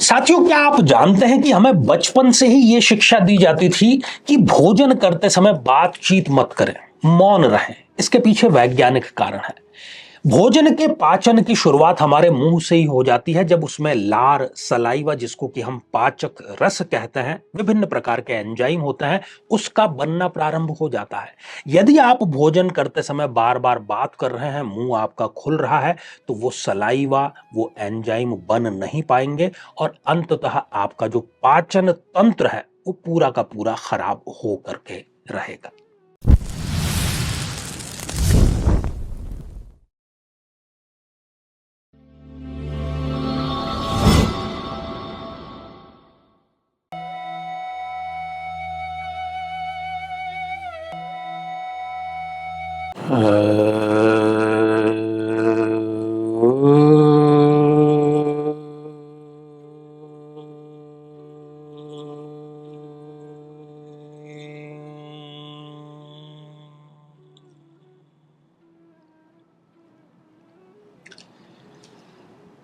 साथियों, क्या आप जानते हैं कि हमें बचपन से ही ये शिक्षा दी जाती थी कि भोजन करते समय बातचीत मत करें, मौन रहें। इसके पीछे वैज्ञानिक कारण है। भोजन के पाचन की शुरुआत हमारे मुंह से ही हो जाती है, जब उसमें लार, सलाइवा, जिसको कि हम पाचक रस कहते हैं, विभिन्न प्रकार के एंजाइम होते हैं, उसका बनना प्रारंभ हो जाता है। यदि आप भोजन करते समय बार बार बात कर रहे हैं, मुंह आपका खुल रहा है, तो वो सलाइवा, वो एंजाइम बन नहीं पाएंगे और अंततः आपका जो पाचन तंत्र है वो पूरा का पूरा खराब हो करके रहेगा।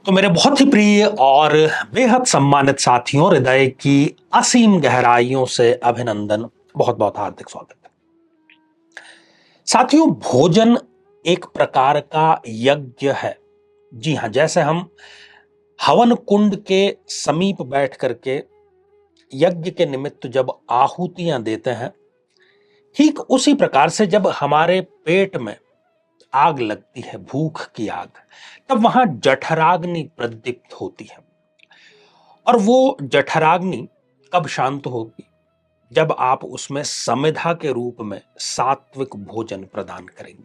तो मेरे बहुत ही प्रिय और बेहद सम्मानित साथियों, हृदय की असीम गहराइयों से अभिनंदन, बहुत बहुत हार्दिक स्वागत है। साथियों, भोजन एक प्रकार का यज्ञ है। जी हां, जैसे हम हवन कुंड के समीप बैठ करके यज्ञ के निमित्त जब आहुतियां देते हैं, ठीक उसी प्रकार से जब हमारे पेट में आग लगती है, भूख की आग, तब वहां जठराग्नि प्रदीप्त होती है। और वो जठराग्नि कब शांत होगी? जब आप उसमें समिधा के रूप में सात्विक भोजन प्रदान करेंगे।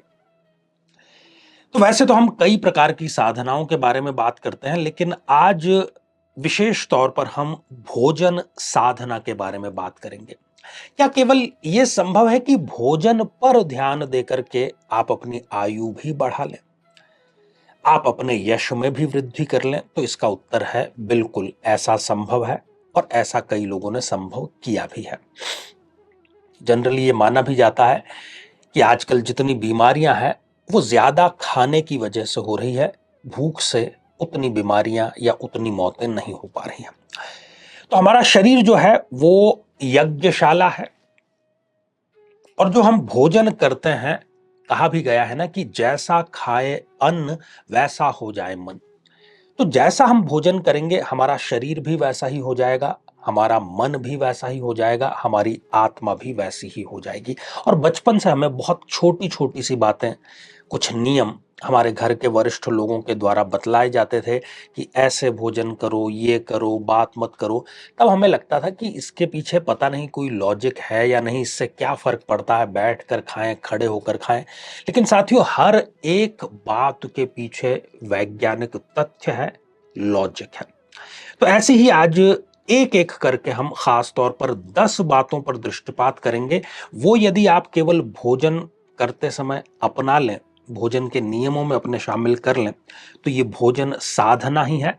तो वैसे तो हम कई प्रकार की साधनाओं के बारे में बात करते हैं, लेकिन आज विशेष तौर पर हम भोजन साधना के बारे में बात करेंगे। क्या केवल यह संभव है कि भोजन पर ध्यान देकर के आप अपनी आयु भी बढ़ा लें, आप अपने यश में भी वृद्धि कर लें? तो इसका उत्तर है बिल्कुल, ऐसा संभव है और ऐसा कई लोगों ने संभव किया भी है। जनरली ये माना भी जाता है कि आजकल जितनी बीमारियां हैं वो ज्यादा खाने की वजह से हो रही है, भूख से उतनी बीमारियां या उतनी मौतें नहीं हो पा रही हैं। तो हमारा शरीर जो है वो यज्ञशाला है, और जो हम भोजन करते हैं, कहा भी गया है ना कि जैसा खाए अन्न वैसा हो जाए मन। तो जैसा हम भोजन करेंगे, हमारा शरीर भी वैसा ही हो जाएगा, हमारा मन भी वैसा ही हो जाएगा, हमारी आत्मा भी वैसी ही हो जाएगी। और बचपन से हमें बहुत छोटी छोटी सी बातें, कुछ नियम हमारे घर के वरिष्ठ लोगों के द्वारा बतलाए जाते थे कि ऐसे भोजन करो, ये करो, बात मत करो। तब हमें लगता था कि इसके पीछे पता नहीं कोई लॉजिक है या नहीं, इससे क्या फर्क पड़ता है, बैठ कर खाएं, खड़े होकर खाएं। लेकिन साथियों, हर एक बात के पीछे वैज्ञानिक तथ्य है, लॉजिक है। तो ऐसे ही आज एक एक करके हम खास तौर पर 10 बातों पर दृष्टिपात करेंगे। वो यदि आप केवल भोजन करते समय अपना लें, भोजन के नियमों में अपने शामिल कर लें, तो ये भोजन साधना ही है।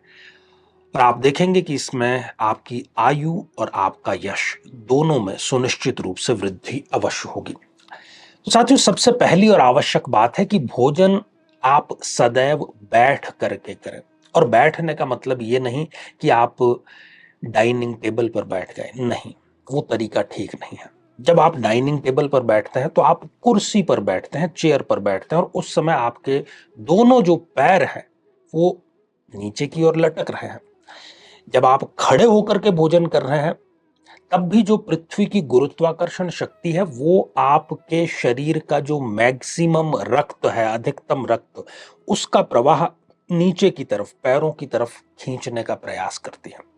और आप देखेंगे कि इसमें आपकी आयु और आपका यश दोनों में सुनिश्चित रूप से वृद्धि अवश्य होगी। तो साथियों, सबसे पहली और आवश्यक बात है कि भोजन आप सदैव बैठ करके करें। और बैठने का मतलब ये नहीं कि आप डाइनिंग टेबल पर बैठ गए, नहीं, वो तरीका ठीक नहीं है। जब आप डाइनिंग टेबल पर बैठते हैं तो आप कुर्सी पर बैठते हैं, चेयर पर बैठते हैं, और उस समय आपके दोनों जो पैर हैं वो नीचे की ओर लटक रहे हैं। जब आप खड़े होकर के भोजन कर रहे हैं, तब भी जो पृथ्वी की गुरुत्वाकर्षण शक्ति है वो आपके शरीर का जो मैक्सिमम रक्त है, अधिकतम रक्त, उसका प्रवाह नीचे की तरफ, पैरों की तरफ खींचने का प्रयास करती है।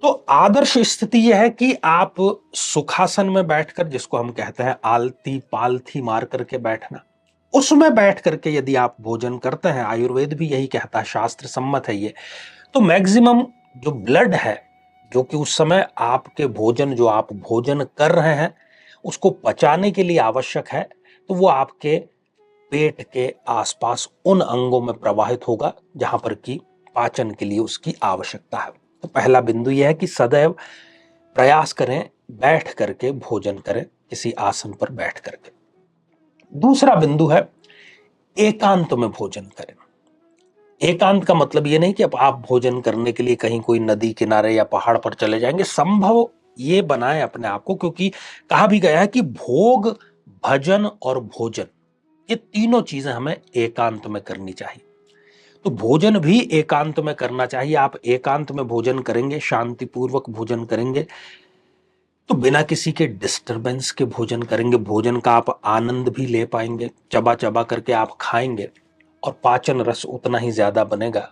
तो आदर्श स्थिति यह है कि आप सुखासन में बैठकर, जिसको हम कहते हैं आलती पालथी मार करके बैठना, उसमें बैठ करके यदि आप भोजन करते हैं, आयुर्वेद भी यही कहता है, शास्त्र सम्मत है ये, तो मैक्सिमम जो ब्लड है, जो कि उस समय आपके भोजन, जो आप भोजन कर रहे हैं उसको पचाने के लिए आवश्यक है, तो वो आपके पेट के आसपास उन अंगों में प्रवाहित होगा जहां पर कि पाचन के लिए उसकी आवश्यकता है। तो पहला बिंदु यह है कि सदैव प्रयास करें बैठ करके भोजन करें, किसी आसन पर बैठ करके। दूसरा बिंदु है एकांत में भोजन करें। एकांत का मतलब ये नहीं कि अब आप भोजन करने के लिए कहीं कोई नदी किनारे या पहाड़ पर चले जाएंगे। संभव ये बनाएं अपने आप को, क्योंकि कहा भी गया है कि भोग, भजन और भोजन, ये तीनों चीजें हमें एकांत में करनी चाहिए। तो भोजन भी एकांत में करना चाहिए। आप एकांत में भोजन करेंगे, शांतिपूर्वक भोजन करेंगे, तो बिना किसी के डिस्टरबेंस के भोजन करेंगे। भोजन का आप आनंद भी ले पाएंगे, चबा चबा करके आप खाएंगे और पाचन रस उतना ही ज्यादा बनेगा।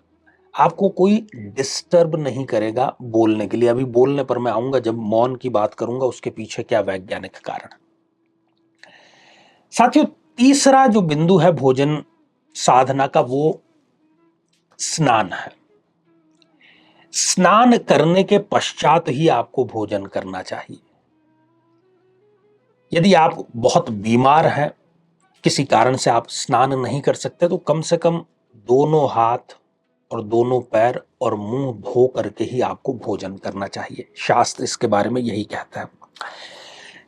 आपको कोई डिस्टर्ब नहीं करेगा बोलने के लिए। अभी बोलने पर मैं आऊंगा, जब मौन की बात करूंगा उसके पीछे क्या वैज्ञानिक कारण है। साथियों, तीसरा जो बिंदु है भोजन साधना का, वो स्नान है। स्नान करने के पश्चात ही आपको भोजन करना चाहिए। यदि आप बहुत बीमार हैं, किसी कारण से आप स्नान नहीं कर सकते, तो कम से कम दोनों हाथ और दोनों पैर और मुंह धो करके ही आपको भोजन करना चाहिए। शास्त्र इसके बारे में यही कहता है।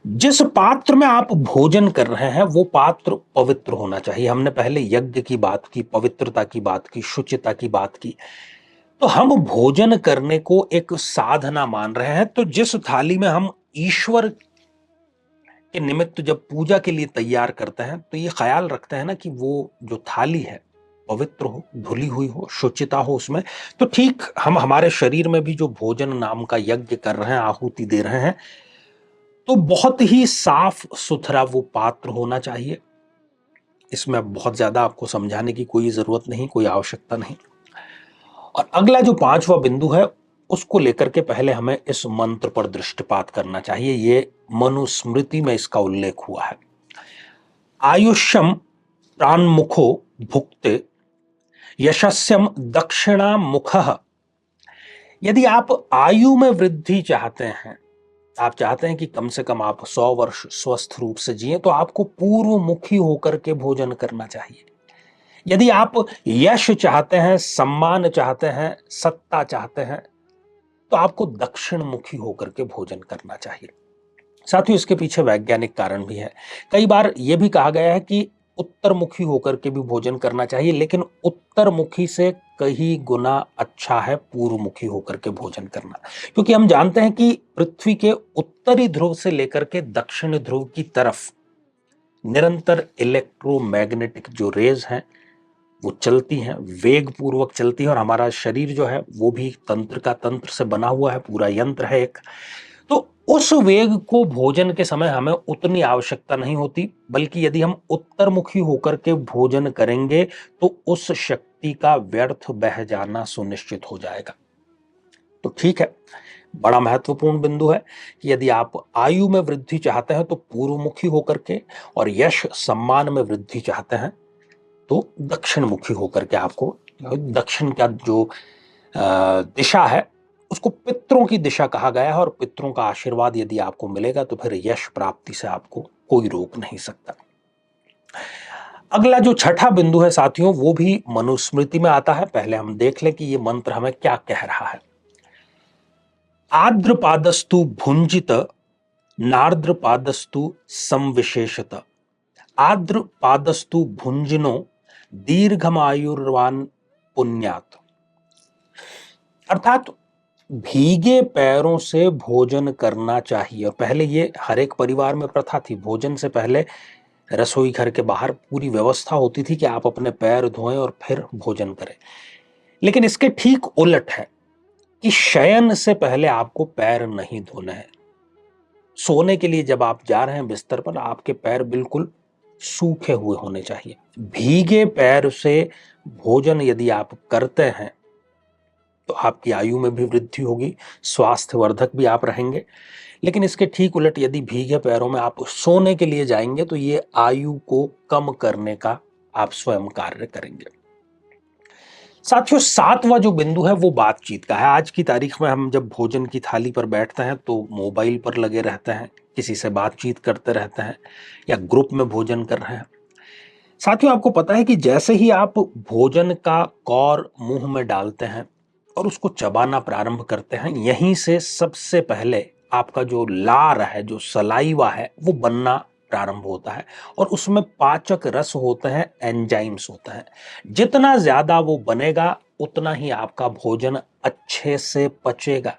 जिस पात्र में आप भोजन कर रहे हैं वो पात्र पवित्र होना चाहिए। हमने पहले यज्ञ की बात की, पवित्रता की बात की, शुचिता की बात की। तो हम भोजन करने को एक साधना मान रहे हैं, तो जिस थाली में हम ईश्वर के निमित्त जब पूजा के लिए तैयार करते हैं, तो ये ख्याल रखते हैं ना कि वो जो थाली है पवित्र हो, धुली हुई हो, शुचिता हो उसमें। तो ठीक हम हमारे शरीर में भी जो भोजन नाम का यज्ञ कर रहे हैं, आहुति दे रहे हैं, तो बहुत ही साफ सुथरा वो पात्र होना चाहिए। इसमें बहुत ज्यादा आपको समझाने की कोई जरूरत नहीं, कोई आवश्यकता नहीं। और अगला जो पांचवा बिंदु है, उसको लेकर के पहले हमें इस मंत्र पर दृष्टिपात करना चाहिए। ये मनुस्मृति में इसका उल्लेख हुआ है। आयुष्यम प्राणमुखो भुक्ते यशस्यम दक्षिणा मुखः। यदि आप आयु में वृद्धि चाहते हैं, आप चाहते हैं कि कम से कम आप 100 वर्ष स्वस्थ रूप से जिए, तो आपको पूर्व मुखी होकर के भोजन करना चाहिए। यदि आप यश चाहते हैं, सम्मान चाहते हैं, सत्ता चाहते हैं, तो आपको दक्षिण मुखी होकर के भोजन करना चाहिए। साथ ही इसके पीछे वैज्ञानिक कारण भी है। कई बार यह भी कहा गया है कि उत्तरमुखी होकर के भी भोजन करना चाहिए, लेकिन उत्तरमुखी से कहीं गुना अच्छा है पूर्वमुखी होकर के भोजन करना। क्योंकि हम जानते हैं कि पृथ्वी के उत्तरी ध्रुव से लेकर के दक्षिण ध्रुव की तरफ निरंतर इलेक्ट्रोमैग्नेटिक जो रेज हैं वो चलती हैं, वेग पूर्वक चलती है। और हमारा शरीर जो है वो भी तंत्र का तंत्र से बना हुआ है, पूरा यंत्र है एक। तो उस वेग को भोजन के समय हमें उतनी आवश्यकता नहीं होती, बल्कि यदि हम उत्तरमुखी होकर के भोजन करेंगे तो उस शक्ति का व्यर्थ बह जाना सुनिश्चित हो जाएगा। तो ठीक है, बड़ा महत्वपूर्ण बिंदु है कि यदि आप आयु में वृद्धि चाहते हैं तो पूर्वमुखी होकर के, और यश सम्मान में वृद्धि चाहते हैं तो दक्षिण मुखी होकर के आपको, दक्षिण का जो दिशा है उसको पितरों की दिशा कहा गया है, और पितरों का आशीर्वाद यदि आपको मिलेगा तो फिर यश प्राप्ति से आपको कोई रोक नहीं सकता। अगला जो छठा बिंदु है साथियों, वो भी मनुस्मृति में आता है। पहले हम देख लें कि ये मंत्र हमें क्या कह रहा है। आर्द्रपादस्तु भुंजित नार्द्रपादस्तु संविशेषत। आर्द्रपादस्तु भुंजिनो दीर्घमायुर्वान पुण्यात। अर्थात भीगे पैरों से भोजन करना चाहिए। और पहले ये हर एक परिवार में प्रथा थी, भोजन से पहले रसोई घर के बाहर पूरी व्यवस्था होती थी कि आप अपने पैर धोएं और फिर भोजन करें। लेकिन इसके ठीक उलट है कि शयन से पहले आपको पैर नहीं धोने हैं। सोने के लिए जब आप जा रहे हैं बिस्तर पर, आपके पैर बिल्कुल सूखे हुए होने चाहिए। भीगे पैर से भोजन यदि आप करते हैं तो आपकी आयु में भी वृद्धि होगी, स्वास्थ्यवर्धक भी आप रहेंगे। लेकिन इसके ठीक उलट यदि भीगे पैरों में आप सोने के लिए जाएंगे तो ये आयु को कम करने का आप स्वयं कार्य करेंगे। साथियों, सातवां जो बिंदु है वो बातचीत का है। आज की तारीख में हम जब भोजन की थाली पर बैठते हैं तो मोबाइल पर लगे रहते हैं, किसी से बातचीत करते रहते हैं, या ग्रुप में भोजन कर रहे हैं। साथियों, आपको पता है कि जैसे ही आप भोजन का कौर मुंह में डालते हैं और उसको चबाना प्रारंभ करते हैं, यहीं से सबसे पहले आपका जो लार है, जो सलाइवा है, वो बनना प्रारंभ होता है और उसमें पाचक रस होते हैं, एंजाइम्स होते हैं। जितना ज्यादा वो बनेगा उतना ही आपका भोजन अच्छे से पचेगा।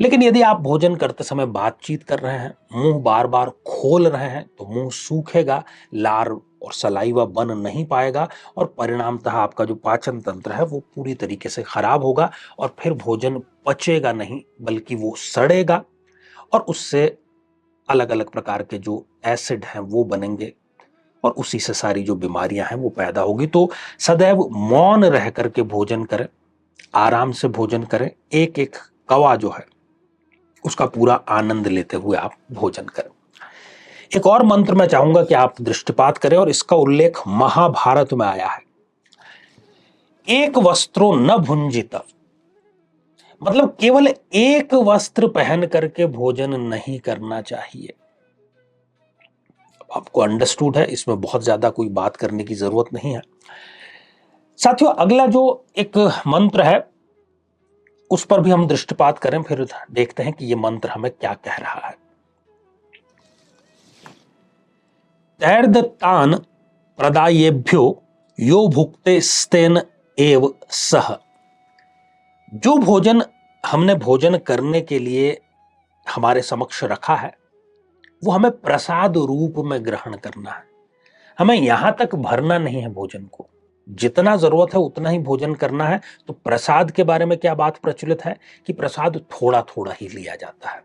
लेकिन यदि आप भोजन करते समय बातचीत कर रहे हैं, मुंह बार बार खोल रहे हैं, तो मुंह सूखेगा, लार और सलाइवा बन नहीं पाएगा और परिणामतः आपका जो पाचन तंत्र है वो पूरी तरीके से खराब होगा और फिर भोजन पचेगा नहीं बल्कि वो सड़ेगा और उससे अलग अलग प्रकार के जो एसिड हैं वो बनेंगे और उसी से सारी जो बीमारियां हैं वो पैदा होगी। तो सदैव मौन रह करके भोजन करें, आराम से भोजन करें, एक एक कवा जो है उसका पूरा आनंद लेते हुए आप भोजन करें। एक और मंत्र मैं चाहूंगा कि आप दृष्टिपात करें और इसका उल्लेख महाभारत में आया है। एक वस्त्रो न भुंजित, मतलब केवल एक वस्त्र पहन करके भोजन नहीं करना चाहिए। आपको अंडरस्टूड है, इसमें बहुत ज्यादा कोई बात करने की जरूरत नहीं है। साथियों, अगला जो एक मंत्र है उस पर भी हम दृष्टिपात करें, फिर देखते हैं कि यह मंत्र हमें क्या कह रहा है। तैर्दत्तान प्रदायेभ्यो यो भुक्ते स्तेन एव सह। जो भोजन हमने भोजन करने के लिए हमारे समक्ष रखा है वो हमें प्रसाद रूप में ग्रहण करना है। हमें यहां तक भरना नहीं है भोजन को, जितना जरूरत है उतना ही भोजन करना है। तो प्रसाद के बारे में क्या बात प्रचलित है कि प्रसाद थोड़ा थोड़ा ही लिया जाता है।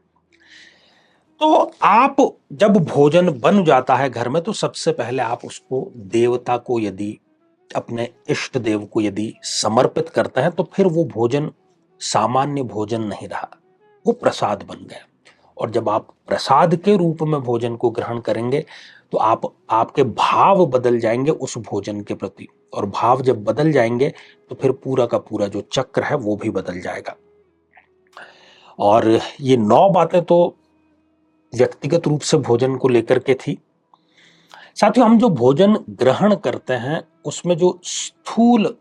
तो आप जब भोजन बन जाता है घर में तो सबसे पहले आप उसको देवता को, यदि अपने इष्ट देव को यदि समर्पित करते हैं तो फिर वो भोजन सामान्य भोजन नहीं रहा, वो प्रसाद बन गया। और जब आप प्रसाद के रूप में भोजन को ग्रहण करेंगे तो आपके भाव बदल जाएंगे उस भोजन के प्रति, और भाव जब बदल जाएंगे तो फिर पूरा का पूरा जो चक्र है वो भी बदल जाएगा। और ये 9 बातें तो व्यक्तिगत रूप से भोजन को लेकर के थी। साथियों, हम जो भोजन ग्रहण करते हैं उसमें जो स्थूल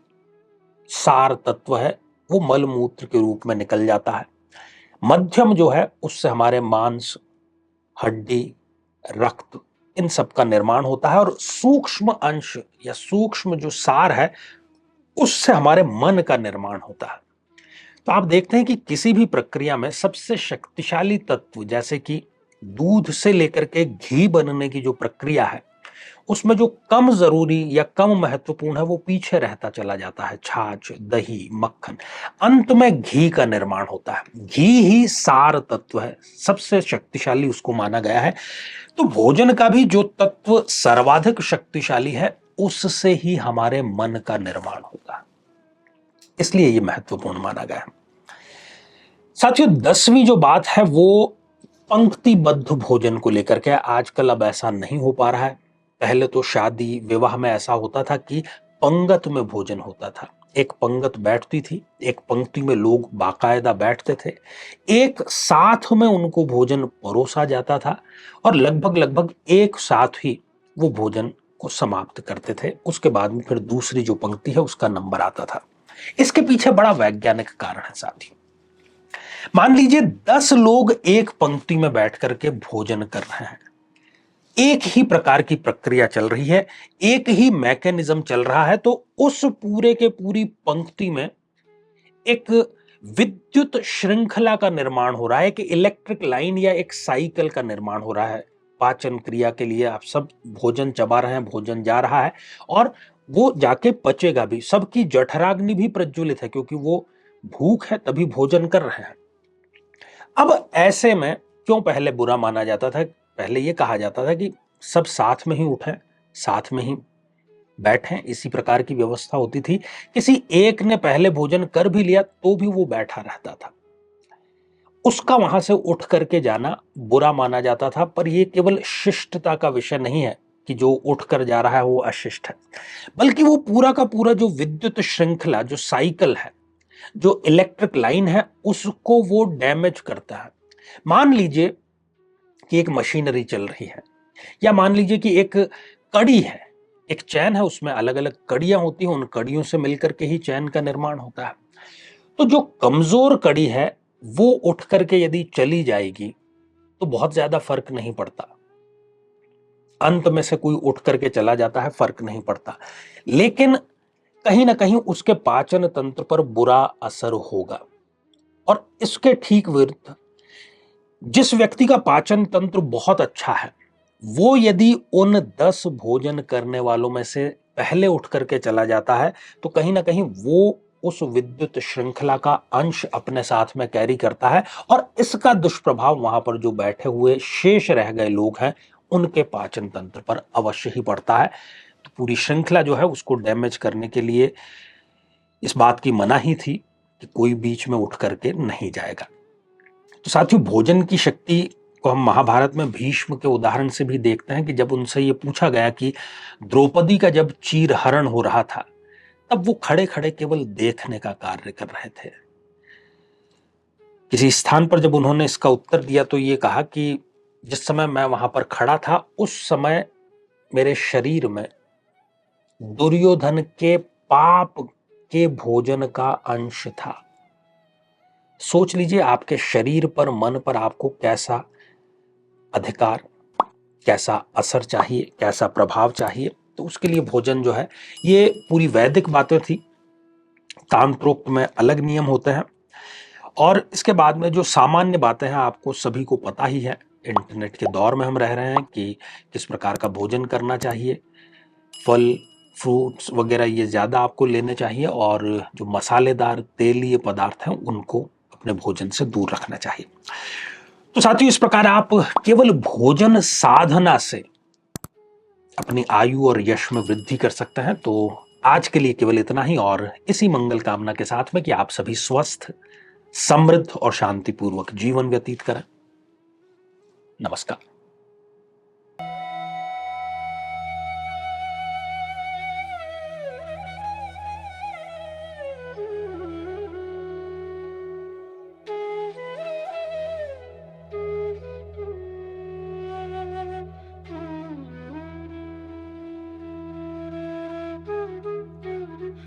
सार तत्व है वो मल मूत्र के रूप में निकल जाता है। मध्यम जो है उससे हमारे मांस, हड्डी, रक्त, इन सब का निर्माण होता है और सूक्ष्म अंश या सूक्ष्म जो सार है उससे हमारे मन का निर्माण होता है। तो आप देखते हैं कि किसी भी प्रक्रिया में सबसे शक्तिशाली तत्व, जैसे कि दूध से लेकर के घी बनने की जो प्रक्रिया है उसमें जो कम जरूरी या कम महत्वपूर्ण है वो पीछे रहता चला जाता है। छाछ, दही, मक्खन, अंत में घी का निर्माण होता है। घी ही सार तत्व है, सबसे शक्तिशाली उसको माना गया है। तो भोजन का भी जो तत्व सर्वाधिक शक्तिशाली है उससे ही हमारे मन का निर्माण होता है, इसलिए ये महत्वपूर्ण माना गया है। साथियों, 10वीं जो बात है वो पंक्तिबद्ध भोजन को लेकर के। आजकल अब ऐसा नहीं हो पा रहा है। पहले तो शादी विवाह में ऐसा होता था कि पंगत में भोजन होता था, एक पंगत बैठती थी, एक पंक्ति में लोग बाकायदा बैठते थे, एक साथ में उनको भोजन परोसा जाता था और लगभग लगभग एक साथ ही वो भोजन को समाप्त करते थे। उसके बाद में फिर दूसरी जो पंक्ति है उसका नंबर आता था। इसके पीछे बड़ा वैज्ञानिक कारण है साथियों। मान लीजिए 10 लोग एक पंक्ति में बैठ करके भोजन कर रहे हैं, एक ही प्रकार की प्रक्रिया चल रही है, एक ही मैकेनिज्म चल रहा है, तो उस पूरे के पूरी पंक्ति में एक विद्युत श्रृंखला का निर्माण हो रहा है, कि इलेक्ट्रिक लाइन या एक साइकिल का निर्माण हो रहा है। पाचन क्रिया के लिए आप सब भोजन चबा रहे हैं, भोजन जा रहा है और वो जाके पचेगा भी। सबकी जठराग्नि भी प्रज्वलित है क्योंकि वो भूख है तभी भोजन कर रहे हैं। अब ऐसे में क्यों पहले बुरा माना जाता था? पहले यह कहा जाता था कि सब साथ में ही उठें, साथ में ही बैठें, इसी प्रकार की व्यवस्था होती थी। किसी एक ने पहले भोजन कर भी लिया तो भी वो बैठा रहता था, उसका वहां से उठ करके जाना बुरा माना जाता था। पर यह केवल शिष्टता का विषय नहीं है कि जो उठ कर जा रहा है वो अशिष्ट है, बल्कि वो पूरा का पूरा जो विद्युत श्रृंखला, जो साइकिल है, जो इलेक्ट्रिक लाइन है, उसको वो डैमेज करता है। मान लीजिए कि एक मशीनरी चल रही है, या मान लीजिए कि एक कड़ी है, एक चैन है, उसमें अलग अलग कड़ियां होती हैं, उन कड़ियों से मिलकर के ही चैन का निर्माण होता है। तो जो कमजोर कड़ी है वो उठ करके यदि चली जाएगी तो बहुत ज्यादा फर्क नहीं पड़ता, अंत में से कोई उठ करके चला जाता है, फर्क नहीं पड़ता, लेकिन कहीं ना कहीं उसके पाचन तंत्र पर बुरा असर होगा। और इसके ठीक विरुद्ध जिस व्यक्ति का पाचन तंत्र बहुत अच्छा है, वो यदि उन 10 भोजन करने वालों में से पहले उठ करके चला जाता है, तो कहीं ना कहीं वो उस विद्युत श्रृंखला का अंश अपने साथ में कैरी करता है, और इसका दुष्प्रभाव वहां पर जो बैठे हुए शेष रह गए लोग हैं, उनके पाचन तंत्र पर अवश्य ही पड़ता है। तो पूरी श्रृंखला जो है उसको डैमेज करने के लिए इस बात की मनाही थी कि कोई बीच में उठ करके नहीं जाएगा। तो साथियों, भोजन की शक्ति को हम महाभारत में भीष्म के उदाहरण से भी देखते हैं कि जब उनसे ये पूछा गया कि द्रौपदी का जब चीरहरण हो रहा था, तब वो खड़े खड़े केवल देखने का कार्य कर रहे थे। किसी स्थान पर जब उन्होंने इसका उत्तर दिया तो ये कहा कि जिस समय मैं वहां पर खड़ा था, उस समय मेरे शरीर में दुर्योधन के पाप के भोजन का अंश था। सोच लीजिए आपके शरीर पर, मन पर आपको कैसा अधिकार, कैसा असर चाहिए, कैसा प्रभाव चाहिए। तो उसके लिए भोजन जो है, ये पूरी वैदिक बातें थी। तांत्रोक्त में अलग नियम होते हैं, और इसके बाद में जो सामान्य बातें हैं आपको सभी को पता ही है। इंटरनेट के दौर में हम रह रहे हैं कि किस प्रकार का भोजन करना चाहिए। फल, फ्रूट्स वगैरह ये ज़्यादा आपको लेने चाहिए, और जो मसालेदार तेलीय पदार्थ हैं उनको अपने भोजन से दूर रखना चाहिए। तो साथियों, इस प्रकार आप केवल भोजन साधना से अपनी आयु और यश में वृद्धि कर सकते हैं। तो आज के लिए केवल इतना ही, और इसी मंगल कामना के साथ में कि आप सभी स्वस्थ, समृद्ध और शांतिपूर्वक जीवन व्यतीत करें। नमस्कार।